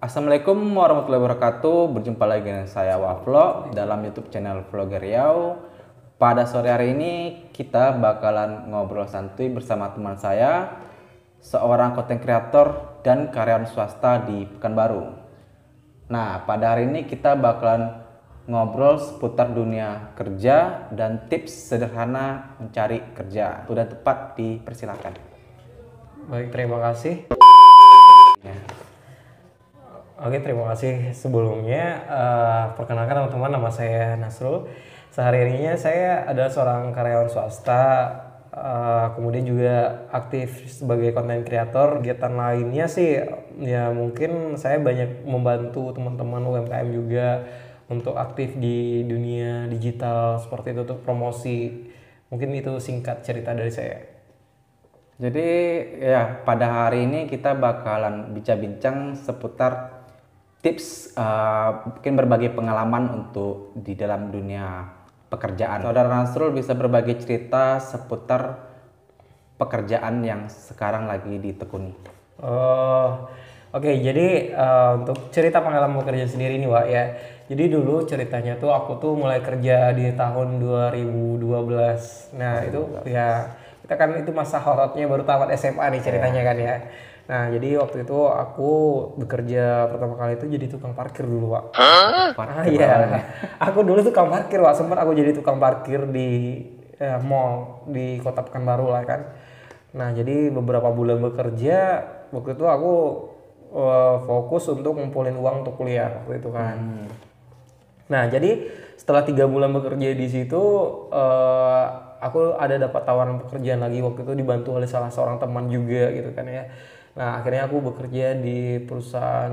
Assalamualaikum warahmatullahi wabarakatuh. Berjumpa lagi dengan saya Wavlog dalam YouTube channel Vlogger Riau. Pada sore hari ini kita bakalan ngobrol santuy bersama teman saya, seorang konten kreator dan karyawan swasta di Pekanbaru. Nah, pada hari ini kita bakalan ngobrol seputar dunia kerja dan tips sederhana mencari kerja. Sudah tepat, dipersilakan. Baik, terima kasih. Ya. Oke, terima kasih sebelumnya. Perkenalkan teman-teman, nama saya Nasrul. Sehari-harinya saya adalah seorang karyawan swasta, kemudian juga aktif sebagai konten kreator. Kegiatan lainnya sih, ya mungkin saya banyak membantu teman-teman UMKM juga untuk aktif di dunia digital seperti itu untuk promosi. Mungkin itu singkat cerita dari saya. Jadi ya pada hari ini kita bakalan bincang-bincang seputar tips mungkin berbagi pengalaman untuk di dalam dunia pekerjaan. Saudara Nasrul bisa berbagi cerita seputar pekerjaan yang sekarang lagi ditekuni. Oke, jadi untuk cerita pengalaman bekerja sendiri nih Wak ya. Jadi dulu ceritanya tuh aku tuh mulai kerja di tahun 2012. Nah itu ya kita kan itu masa horornya baru tamat SMA nih ceritanya kan ya. Nah jadi waktu itu aku bekerja pertama kali itu jadi tukang parkir dulu Wak. Iya, aku dulu tukang parkir Wak. Sempat aku jadi tukang parkir di mall di Kota Pekanbaru lah kan. Nah jadi beberapa bulan bekerja waktu itu aku fokus untuk ngumpulin uang untuk kuliah waktu itu kan. Nah jadi setelah 3 bulan bekerja di situ aku ada dapat tawaran pekerjaan lagi waktu itu dibantu oleh salah seorang teman juga gitu kan ya. Nah akhirnya aku bekerja di perusahaan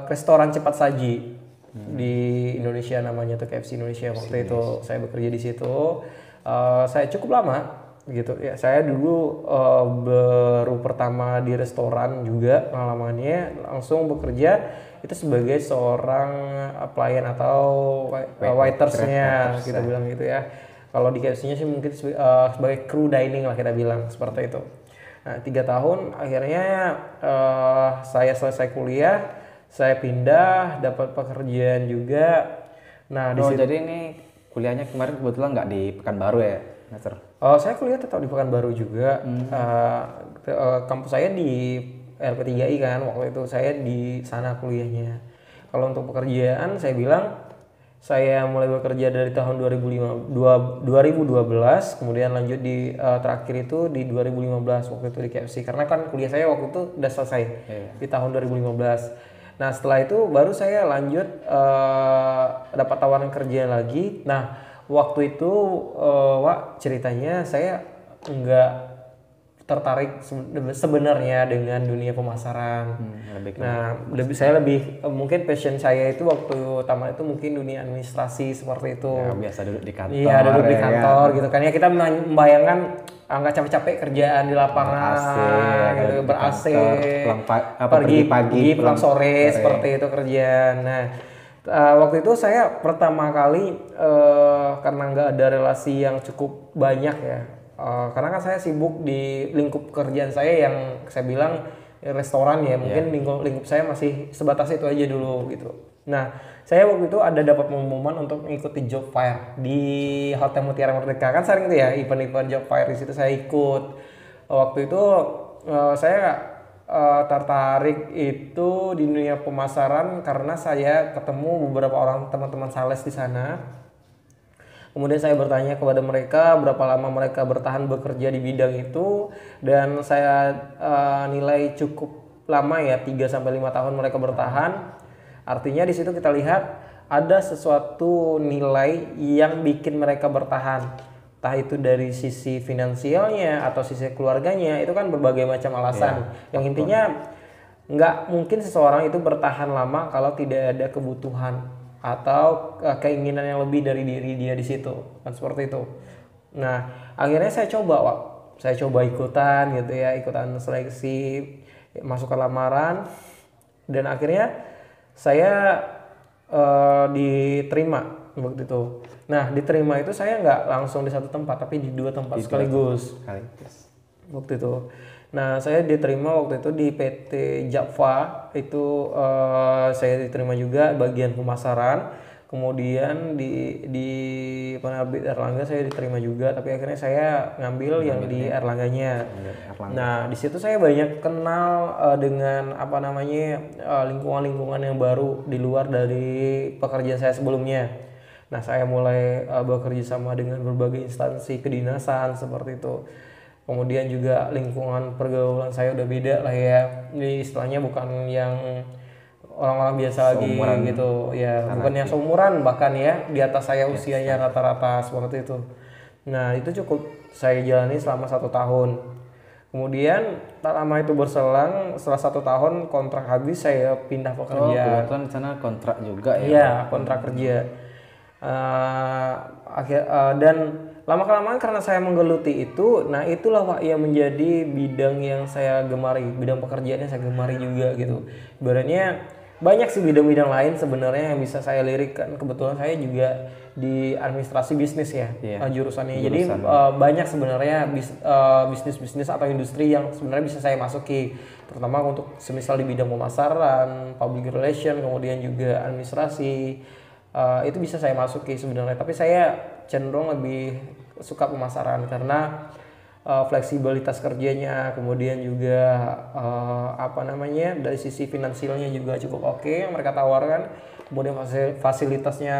restoran cepat saji di Indonesia, namanya tuh KFC Indonesia. Waktu itu saya bekerja di situ. Saya cukup lama gitu ya. Saya dulu baru pertama di restoran juga pengalamannya, langsung bekerja itu sebagai seorang pelayan atau waitersnya kita bilang gitu ya. Kalau di KFC-nya sih mungkin sebagai crew dining lah kita bilang seperti itu. Nah 3 tahun akhirnya saya selesai kuliah, saya pindah dapat pekerjaan juga. Nah Jadi ini kuliahnya kemarin kebetulan nggak di Pekanbaru ya, Nasr? Saya kuliah tetap di Pekanbaru juga. Kampus saya di LP3I kan, waktu itu saya di sana kuliahnya. Kalau untuk pekerjaan saya bilang saya mulai bekerja dari tahun 2012, kemudian lanjut di terakhir itu di 2015 waktu itu di KFC. Karena kan kuliah saya waktu itu udah selesai di tahun 2015. Nah setelah itu baru saya lanjut dapat tawaran kerja lagi. Nah waktu itu Wak ceritanya saya nggak tertarik sebenarnya dengan dunia pemasaran. Saya lebih mungkin passion saya itu waktu tamat itu mungkin dunia administrasi seperti itu. Ya, biasa duduk di kantor. Iya, duduk di kantor gitu kan ya, kita membayangkan nggak capek-capek kerjaan di lapangan gitu, ber-AC, pergi pagi pulang sore seperti itu kerjaan. Nah waktu itu saya pertama kali karena nggak ada relasi yang cukup banyak ya. Karena kan saya sibuk di lingkup pekerjaan saya yang saya bilang restoran ya, mungkin lingkup saya masih sebatas itu aja dulu gitu. Nah saya waktu itu ada dapat pengumuman untuk mengikuti job fair di Hotel Mutiara Merdeka, kan sering tuh ya event-event job fair, di situ saya ikut. Waktu itu saya tertarik itu di dunia pemasaran karena saya ketemu beberapa orang teman-teman sales di sana. Kemudian saya bertanya kepada mereka berapa lama mereka bertahan bekerja di bidang itu, dan saya nilai cukup lama ya, 3-5 tahun mereka bertahan. Artinya di situ kita lihat ada sesuatu nilai yang bikin mereka bertahan. Entah itu dari sisi finansialnya atau sisi keluarganya, itu kan berbagai macam alasan. Yang intinya nggak mungkin seseorang itu bertahan lama kalau tidak ada kebutuhan atau keinginan yang lebih dari diri dia di situ, kan seperti itu. Nah akhirnya saya coba ikutan gitu ya, ikutan seleksi, masukkan lamaran, dan akhirnya saya diterima waktu itu. Nah diterima itu saya nggak langsung di satu tempat tapi di 2 tempat sekaligus waktu itu. Nah, saya diterima waktu itu di PT Java, itu saya diterima juga bagian pemasaran. Kemudian di Penerbit Erlangga saya diterima juga, tapi akhirnya saya ngambil yang di Erlangganya. Nah, di situ saya banyak kenal dengan apa namanya lingkungan-lingkungan yang baru di luar dari pekerjaan saya sebelumnya. Nah, saya mulai bekerja sama dengan berbagai instansi kedinasan seperti itu. Kemudian juga lingkungan pergaulan saya udah beda lah ya. Ini istilahnya bukan yang orang-orang biasa lagi gitu ya, bukan yang seumuran bahkan ya di atas saya usianya rata-rata seperti itu. Nah, itu cukup saya jalani selama 1 tahun. Kemudian tak lama itu berselang, setelah 1 tahun kontrak habis, saya pindah pekerjaan. Kebetulan di sana kontrak juga ya? Iya, kontrak kerja. Dan lama-kelamaan karena saya menggeluti itu, nah itulah Pak yang menjadi bidang yang saya gemari, bidang pekerjaan yang saya gemari juga gitu. Ibaratnya banyak sih bidang-bidang lain sebenarnya yang bisa saya lirikkan. Kebetulan saya juga di administrasi bisnis ya, jurusannya. Jadi banyak sebenarnya bisnis-bisnis atau industri yang sebenarnya bisa saya masuki, terutama untuk semisal di bidang pemasaran, public relation, kemudian juga administrasi. Itu bisa saya masuki sebenarnya, tapi saya cenderung lebih suka pemasaran karena fleksibilitas kerjanya, kemudian juga dari sisi finansialnya juga cukup oke yang mereka tawarkan, kemudian fasilitasnya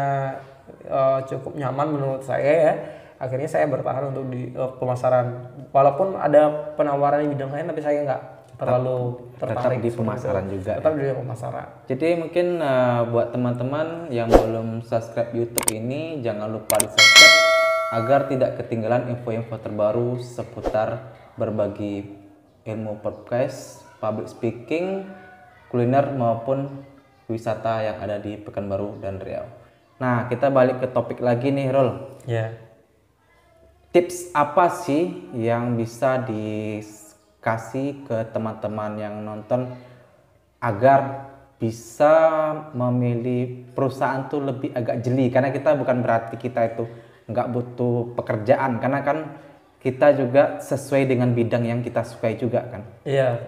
cukup nyaman menurut saya ya. Akhirnya saya bertahan untuk di pemasaran, walaupun ada penawaran di bidang lain tapi saya nggak terlalu tertarik di pemasaran juga. Tetap di pemasaran. Jadi mungkin buat teman-teman yang belum subscribe YouTube ini, jangan lupa di subscribe agar tidak ketinggalan info-info terbaru seputar berbagi ilmu podcast, public speaking, kuliner maupun wisata yang ada di Pekanbaru dan Riau. Nah, kita balik ke topik lagi nih, Rol. Ya. Tips apa sih yang bisa dikasih ke teman-teman yang nonton agar bisa memilih perusahaan tuh lebih agak jeli? Karena kita bukan berarti kita itu nggak butuh pekerjaan, karena kan kita juga sesuai dengan bidang yang kita sukai juga kan. Iya,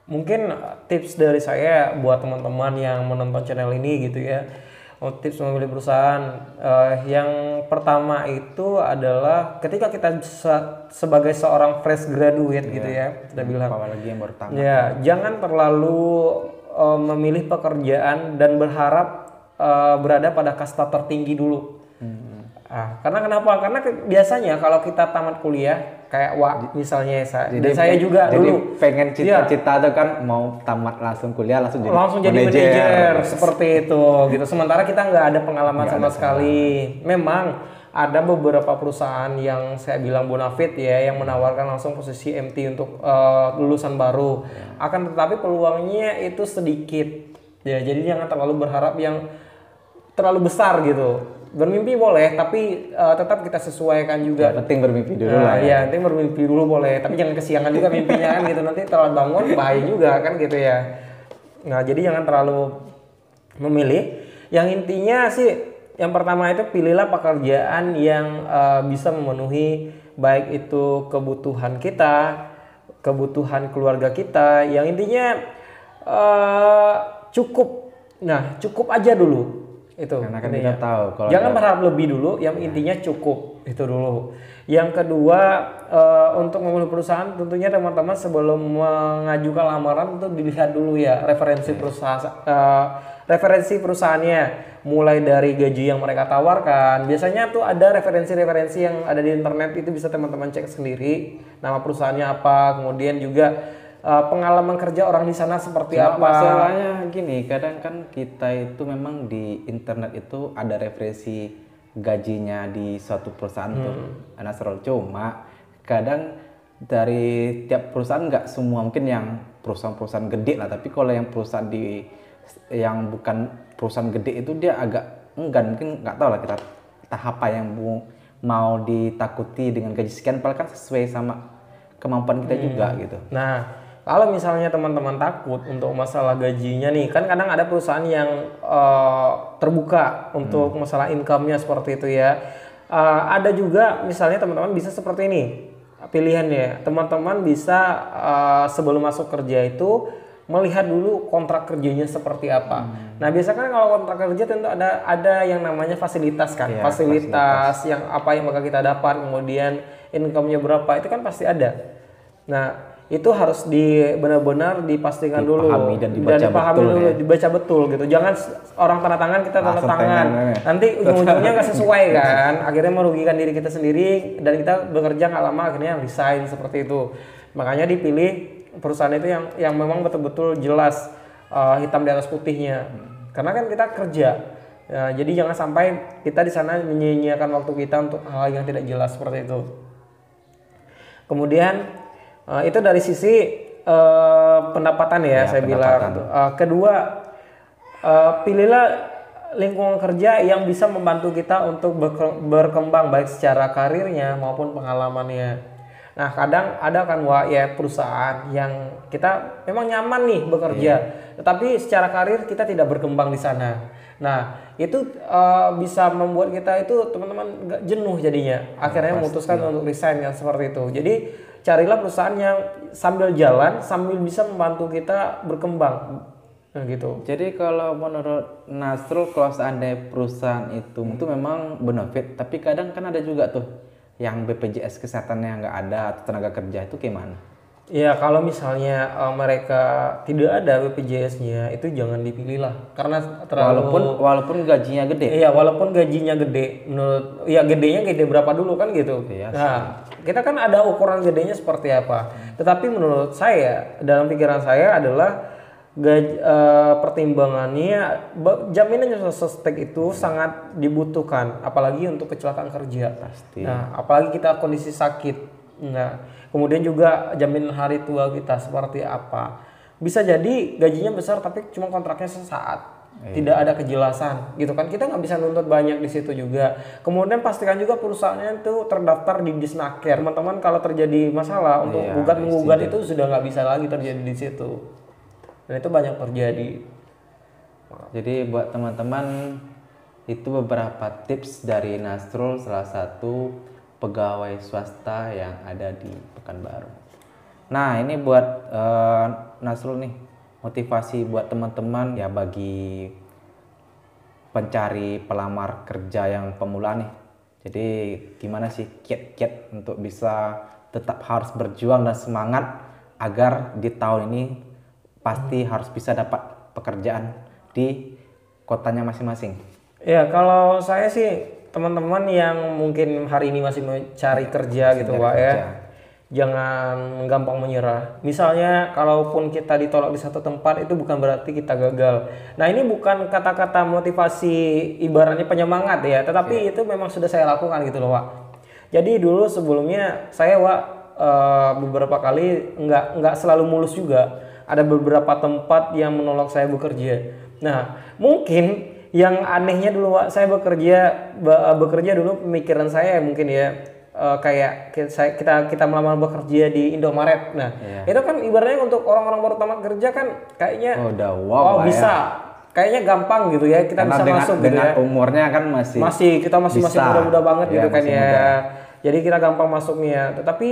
mungkin tips dari saya buat teman-teman yang menonton channel ini gitu ya, tips memilih perusahaan yang pertama itu adalah ketika kita sebagai seorang fresh graduate gitu ya, kita bilang apalagi yang baru tamat ya, jangan terlalu memilih pekerjaan dan berharap berada pada kasta tertinggi dulu. Karena kenapa? Karena biasanya kalau kita tamat kuliah kayak misalnya saya juga jadi dulu pengen cita-cita tuh kan mau tamat langsung kuliah langsung jadi manajer seperti itu gitu. Sementara kita nggak ada pengalaman sama sekali. Memang ada beberapa perusahaan yang saya bilang bonafit ya, yang menawarkan langsung posisi MT untuk lulusan baru. Akan tetapi peluangnya itu sedikit ya. Jadi jangan terlalu berharap yang terlalu besar gitu. Bermimpi boleh, tapi tetap kita sesuaikan juga. Yang penting bermimpi dulu lah. Iya, penting bermimpi dulu boleh, tapi jangan kesiangan juga mimpinya kan gitu. Nanti telat bangun bahaya juga kan gitu ya. Nah, jadi jangan terlalu memilih. Yang intinya sih, yang pertama itu pilihlah pekerjaan yang bisa memenuhi baik itu kebutuhan kita, kebutuhan keluarga kita. Yang intinya cukup. Nah, cukup aja dulu. Itu karena kan kita tahu kalau jangan berharap lebih dulu, yang intinya cukup itu dulu. Yang kedua, untuk memilih perusahaan tentunya teman-teman sebelum mengajukan lamaran itu dilihat dulu ya referensi perusahaannya, mulai dari gaji yang mereka tawarkan. Biasanya tuh ada referensi-referensi yang ada di internet, itu bisa teman-teman cek sendiri nama perusahaannya apa, kemudian juga pengalaman kerja orang di sana seperti apa. Masalahnya gini, kadang kan kita itu memang di internet itu ada referensi gajinya di suatu perusahaan tuh, Nasrul. Cuma kadang dari tiap perusahaan nggak semua, mungkin yang perusahaan-perusahaan gede lah. Tapi kalau yang perusahaan yang bukan perusahaan gede itu dia agak enggan, mungkin nggak tahu lah kita tahap apa yang mau ditakuti dengan gaji sekian, padahal kan sesuai sama kemampuan kita juga gitu. Nah, kalau misalnya teman-teman takut untuk masalah gajinya nih, kan kadang ada perusahaan yang terbuka untuk masalah income-nya seperti itu ya. Ada juga misalnya teman-teman bisa seperti ini. pilihannya. Teman-teman bisa sebelum masuk kerja itu melihat dulu kontrak kerjanya seperti apa. Nah, biasanya kan kalau kontrak kerja tentu ada yang namanya fasilitas kan. Iya, fasilitas yang apa yang bakal kita dapat, kemudian income-nya berapa, itu kan pasti ada. Nah, itu harus benar-benar dipastikan Dipahami dulu dan dibaca betul, dulu, ya. dibaca betul gitu. Jangan orang tanda tangan kita tanda Langsung tangan. tangan, Nanti ujung-ujungnya nggak sesuai kan. Akhirnya merugikan diri kita sendiri dan kita bekerja nggak lama akhirnya resign seperti itu. Makanya dipilih perusahaan itu yang memang betul-betul jelas hitam di atas putihnya. Karena kan kita kerja. Ya, jadi jangan sampai kita di sana menyia-nyiakan waktu kita untuk hal yang tidak jelas seperti itu. Kemudian itu dari sisi pendapatan ya, saya pendapatan. bilang. Kedua, pilihlah lingkungan kerja yang bisa membantu kita untuk berkembang baik secara karirnya maupun pengalamannya. Nah, kadang ada kan ya perusahaan yang kita memang nyaman nih bekerja, tetapi secara karir kita tidak berkembang di sana. Nah, itu bisa membuat kita itu teman-teman jenuh jadinya. Akhirnya memutuskan untuk resign kan seperti itu. Jadi carilah perusahaan yang sambil jalan sambil bisa membantu kita berkembang. Nah, gitu. Jadi kalau menurut Nasrul, kalau seandainya perusahaan itu memang benefit, tapi kadang kan ada juga tuh yang BPJS kesehatannya nggak ada atau tenaga kerja, itu gimana? Ya, kalau misalnya mereka tidak ada BPJS-nya, itu jangan dipilih lah, karena terlalu walaupun gajinya gede. Iya, walaupun gajinya gede, menurut ya gedenya gede berapa dulu kan gitu. Iya, nah, kita kan ada ukuran gedenya seperti apa. Tetapi menurut saya, dalam pikiran saya adalah pertimbangannya jaminan sostek itu sangat dibutuhkan, apalagi untuk kecelakaan kerja. Pasti. Nah, apalagi kita kondisi sakit. Nah, kemudian juga jaminan hari tua kita seperti apa. Bisa jadi gajinya besar tapi cuma kontraknya sesaat. Tidak ada kejelasan gitu kan, kita nggak bisa nuntut banyak di situ juga. Kemudian pastikan juga perusahaannya itu terdaftar di Disnaker. Teman-teman kalau terjadi masalah untuk menggugat itu sudah nggak bisa lagi terjadi di situ. Dan itu banyak terjadi. Jadi buat teman-teman, itu beberapa tips dari Nasrul, salah satu pegawai swasta yang ada di Pekanbaru. Nah, ini buat Nasrul nih, motivasi buat teman-teman ya bagi pencari pelamar kerja yang pemula nih. Jadi gimana sih kiat-kiat untuk bisa tetap harus berjuang dan semangat agar di tahun ini pasti harus bisa dapat pekerjaan di kotanya masing-masing. Ya, kalau saya sih teman-teman yang mungkin hari ini masih mencari kerja gitu Pak ya, jangan gampang menyerah. Misalnya kalaupun kita ditolak di satu tempat itu bukan berarti kita gagal. Nah, ini bukan kata-kata motivasi ibaratnya penyemangat ya, tetapi itu memang sudah saya lakukan gitu loh Pak. Jadi dulu sebelumnya saya beberapa kali nggak selalu mulus juga. Ada beberapa tempat yang menolak saya bekerja. Nah, mungkin yang anehnya dulu Wak, saya bekerja dulu pemikiran saya mungkin ya kayak kita melamar bekerja di Indomaret. Nah, itu kan ibaratnya untuk orang-orang baru tamat kerja kan kayaknya bisa. Kayaknya gampang gitu ya, kita karena bisa masuk gitu ya. Umurnya kan kita masih muda-muda banget gitu kan ya. Muda. Jadi kita gampang masuknya. Tetapi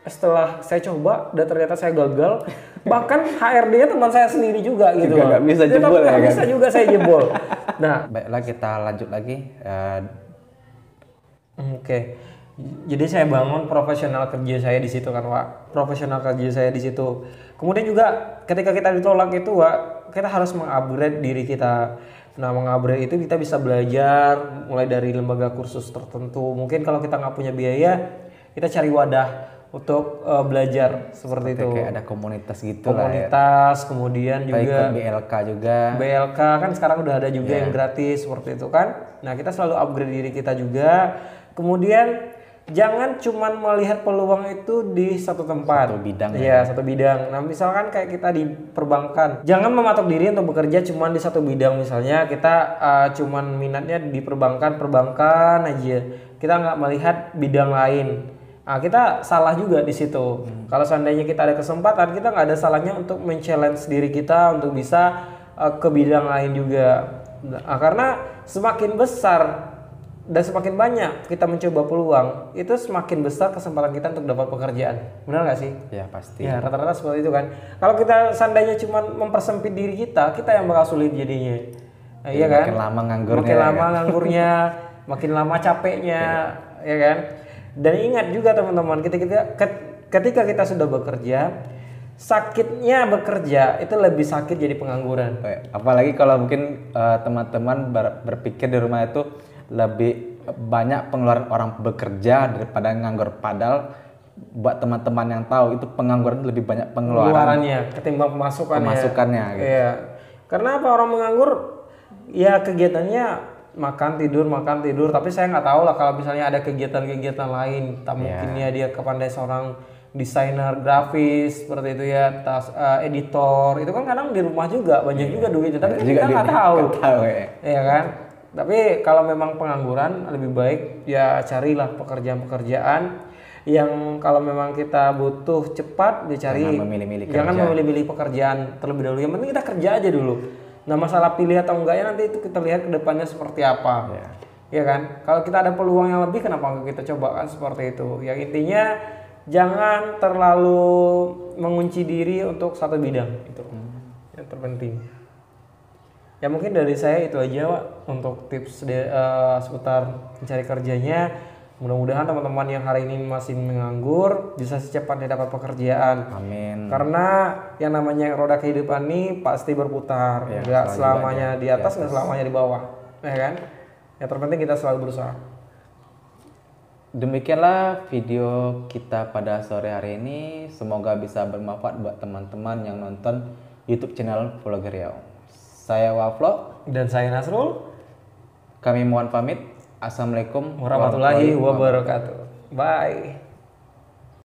setelah saya coba dan ternyata saya gagal, bahkan HRD-nya teman saya sendiri juga gitu. Nggak bisa jebol ya kan? Bisa juga saya jebol. Nah, baiklah kita lanjut lagi. Oke. Jadi saya bangun profesional kerja saya di situ kan, Wak. Profesional kerja saya di situ. Kemudian juga ketika kita ditolak itu, Wak, kita harus mengupgrade diri kita. Nah, mengupgrade itu kita bisa belajar mulai dari lembaga kursus tertentu. Mungkin kalau kita nggak punya biaya, kita cari wadah untuk belajar seperti itu. Kayak ada komunitas gitu komunitas, lah ya. Kemudian juga ikut BLK juga. BLK kan sekarang udah ada juga yang gratis seperti itu kan. Nah, kita selalu upgrade diri kita juga. Kemudian jangan cuman melihat peluang itu di satu tempat. Satu bidang. Satu bidang. Nah, misalkan kayak kita di perbankan, jangan mematok diri untuk bekerja cuman di satu bidang. Misalnya kita cuman minatnya di perbankan aja. Kita nggak melihat bidang lain. Nah, kita salah juga di situ. Kalau seandainya kita ada kesempatan, kita nggak ada salahnya untuk men-challenge diri kita untuk bisa ke bidang lain juga. Nah, karena semakin besar dan semakin banyak kita mencoba peluang, itu semakin besar kesempatan kita untuk dapat pekerjaan. Benar nggak sih? Ya pasti. Ya rata-rata seperti itu kan. Kalau kita seandainya cuma mempersempit diri kita yang bakal sulit jadinya. Iya kan? Makin lama nganggurnya. Makin lama nganggurnya, makin lama capeknya, ya kan? Dan ingat juga teman-teman, ketika kita sudah bekerja, sakitnya bekerja itu lebih sakit jadi pengangguran. Apalagi kalau mungkin teman-teman berpikir di rumah itu lebih banyak pengeluaran orang bekerja daripada nganggur. Padahal buat teman-teman yang tahu itu pengangguran lebih banyak pengeluarannya ketimbang pemasukannya. Gitu. Iya. Karena apa orang menganggur? Ya kegiatannya makan tidur. Tapi saya nggak tahu lah kalau misalnya ada kegiatan-kegiatan lain. Tak mungkinnya dia kepandai seorang desainer grafis seperti itu ya, editor. Itu kan kadang di rumah juga banyak juga duitnya. Tapi kita nggak tahu. Iya kan? Tapi kalau memang pengangguran lebih baik ya carilah pekerjaan-pekerjaan yang kalau memang kita butuh cepat dicari. Jangan memilih-milih pekerjaan terlebih dahulu. Yang penting kita kerja aja dulu. Nah masalah pilih atau enggaknya nanti itu kita lihat ke depannya seperti apa. Ya kan? Kalau kita ada peluang yang lebih kenapa enggak kita coba kan seperti itu. Yang intinya jangan terlalu mengunci diri untuk satu bidang itu. Yang terpenting. Ya mungkin dari saya itu aja Pak untuk tips seputar mencari kerjanya. Mudah-mudahan teman-teman yang hari ini masih menganggur bisa secepatnya dapat pekerjaan. Amin. Karena yang namanya roda kehidupan ini pasti berputar. Enggak selamanya di atas, enggak selamanya di bawah. Ya kan? Yang terpenting kita selalu berusaha. Demikianlah video kita pada sore hari ini. Semoga bisa bermanfaat buat teman-teman yang nonton YouTube channel Vlogger Riau. Saya Waflo dan saya Nasrul. Kami mohon pamit. Assalamualaikum warahmatullahi wabarakatuh. Bye.